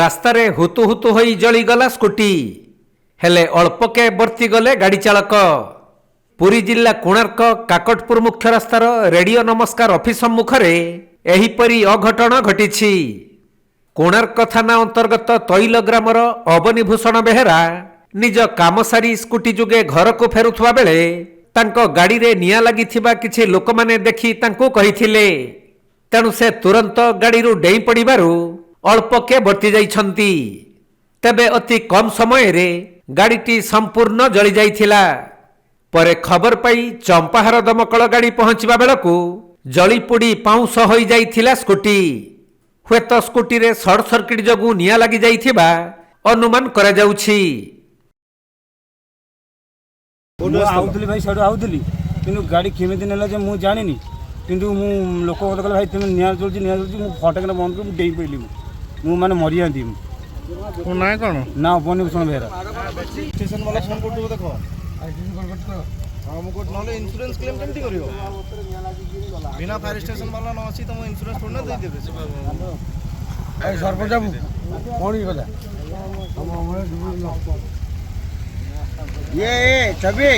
ରାସ୍ତାରେ ହୁତୁ ହୁତୁ ହୋଇ ଜଳିଗଲା ସ୍କୁଟି। ହେଲେ ଅଳ୍ପକେ ବର୍ତ୍ତିଗଲେ ଗାଡ଼ି ଚାଳକ। ପୁରୀ ଜିଲ୍ଲା କୋଣାର୍କ କାକଟପୁର ମୁଖ୍ୟ ରାସ୍ତାର ରେଡ଼ିଓ ନମସ୍କାର ଅଫିସ ସମ୍ମୁଖରେ ଏହିପରି ଅଘଟଣ ଘଟିଛି। କୋଣାର୍କ ଥାନା ଅନ୍ତର୍ଗତ ତୈଲ ଗ୍ରାମର ଅବନୀଭୂଷଣ ବେହେରା ନିଜ କାମ ସାରି ସ୍କୁଟି ଯୋଗେ ଘରକୁ ଫେରୁଥିବା ବେଳେ ତାଙ୍କ ଗାଡ଼ିରେ ନିଆଁ ଲାଗିଥିବା କିଛି ଲୋକମାନେ ଦେଖି ତାଙ୍କୁ କହିଥିଲେ। ତେଣୁ ସେ ତୁରନ୍ତ ଗାଡ଼ିରୁ ଡେଇଁ ପଡ଼ିବାରୁ ଅଳ୍ପକେ ବର୍ତ୍ତି ଯାଇଛନ୍ତି। ତେବେ ଅତି କମ୍ ସମୟରେ ଗାଡ଼ିଟି ସମ୍ପୂର୍ଣ୍ଣ ଜଳି ଯାଇଥିଲା। ପରେ ଖବର ପାଇ ଚମ୍ପାହାର ଦମକଳ ଗାଡ଼ି ପହଞ୍ଚିବା ବେଳକୁ ଜଳିପୋଡ଼ି ପାଉଁଶ ହୋଇଯାଇଥିଲା ସ୍କୁଟି। ହୁଏତ ସ୍କୁଟିରେ ସର୍ଟ ସର୍କିଟ ଯୋଗୁଁ ନିଆଁ ଲାଗିଯାଇଥିବା ଅନୁମାନ କରାଯାଉଛି। ଆଉଥିଲି ଭାଇ ସେଠୁ ଆଉଥିଲି କିନ୍ତୁ ଗାଡ଼ି କେମିତି ନେଲା ଯେ ମୁଁ ଜାଣିନି। କିନ୍ତୁ ମୁଁ ଲୋକ ମୋତେ କହିଲେ ଭାଇ ତୁମେ ନିଆଁ ଜଳୁଛି ମୁଁ ଫଟକିନା ବନ୍ଦ କରି ମୁଁ ଡେଇଁ ପଡ଼ିଲି। ମୁଁ ମାନେ ମରିଯାଆନ୍ତି। ମୋ ନାଁ କ'ଣ? ନା ଅବନୀଭୂଷଣ ବେହେରା। ଷ୍ଟେସନ ବାଲା ଫୋନ୍ କରୁଥିବ ଦେଖ। ହଁ ମୁଁ କହୁଛି ନହେଲେ ଇନ୍ସୁରାନ୍ସ କ୍ଲେମ୍ କେମିତି କରିବ? ବିନା ଫାୟାର ଷ୍ଟେସନ ବାଲା ନ ଆସି ତମ ଇନ୍ସୁରାନ୍ସ ଥୋଡ଼ି ନା ଦେଇଦେବେ। ସରପଞ୍ଚ ବାବୁ କ'ଣ ଇଏ କଥା ଇଏ ଛବି